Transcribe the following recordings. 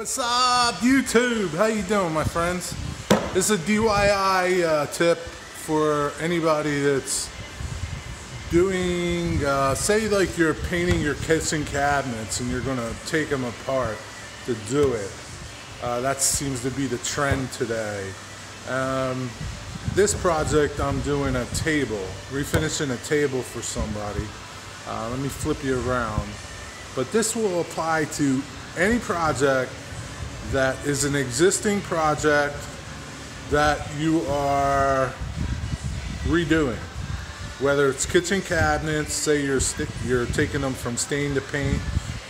What's up, YouTube? How you doing, my friends? This is a DIY tip for anybody that's doing, say like you're painting your kitchen cabinets and you're gonna take them apart to do it. That seems to be the trend today. This project, I'm doing a table, refinishing a table for somebody. Let me flip you around. But this will apply to any project that is an existing project that you are redoing. Whether it's kitchen cabinets, say you're taking them from stain to paint,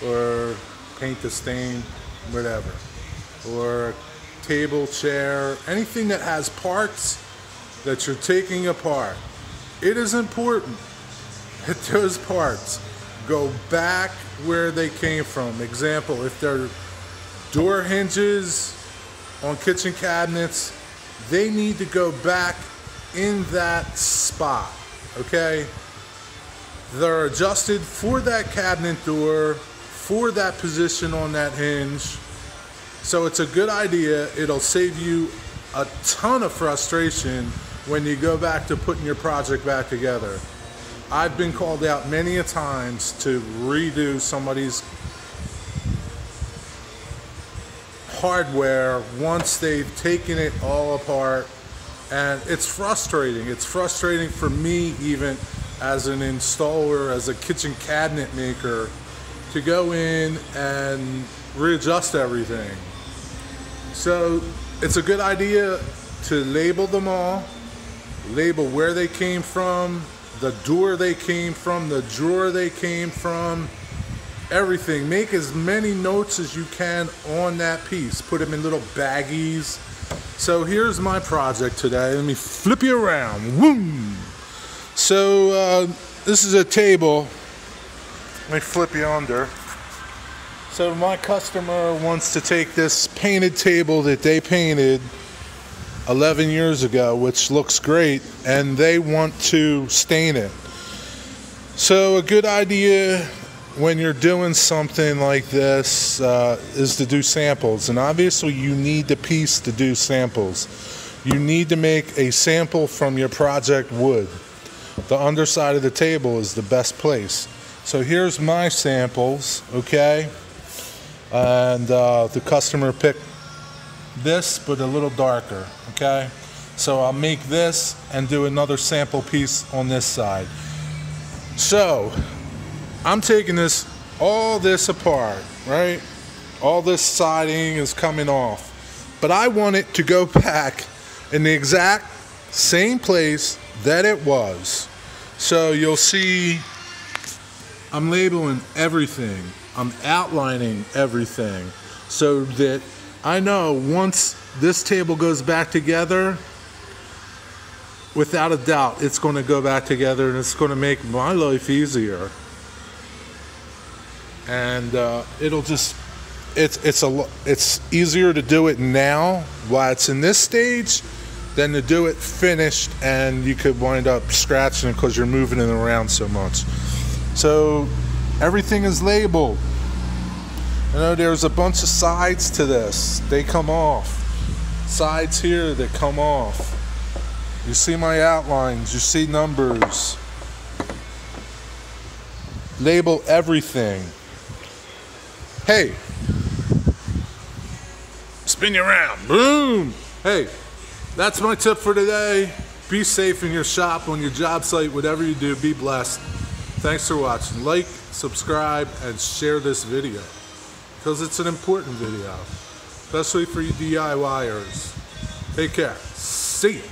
or paint to stain, whatever. Or a table, chair, anything that has parts that you're taking apart. It is important that those parts go back where they came from. Example, if they're door hinges on kitchen cabinets, they need to go back in that spot, okay? They're adjusted for that cabinet door, for that position on that hinge. So it's a good idea. It'll save you a ton of frustration when you go back to putting your project back together. I've been called out many a times to redo somebody's hardware once they've taken it all apart, and it's frustrating. It's frustrating for me, even as an installer, as a kitchen cabinet maker, to go in and readjust everything. So it's a good idea to label them all, label where they came from, the door they came from, the drawer they came from, everything. Make as many notes as you can on that piece. Put them in little baggies. So here's my project today. Let me flip you around. Boom. So this is a table. Let me flip you under. So my customer wants to take this painted table that they painted 11 years ago, which looks great, and they want to stain it. So a good idea when you're doing something like this is to do samples, and obviously you need the piece to do samples. You need to make a sample from your project wood. The underside of the table is the best place. So here's my samples, okay? And the customer picked this, but a little darker, okay? So I'll make this and do another sample piece on this side. So I'm taking all this apart, right? All this siding is coming off, but I want it to go back in the exact same place that it was. So you'll see I'm labeling everything. I'm outlining everything so that I know once this table goes back together, without a doubt, it's going to go back together and it's going to make my life easier. And it'll just, it's easier to do it now while it's in this stage than to do it finished and you could wind up scratching it because you're moving it around so much. So everything is labeled. You know, there's a bunch of sides to this. They come off. Sides here that come off. You see my outlines. You see numbers. Label everything. Hey. Spin you around. Boom. Hey, that's my tip for today. Be safe in your shop, on your job site, whatever you do. Be blessed. Thanks for watching. Like, subscribe, and share this video, because it's an important video, especially for you DIYers. Take care. See ya.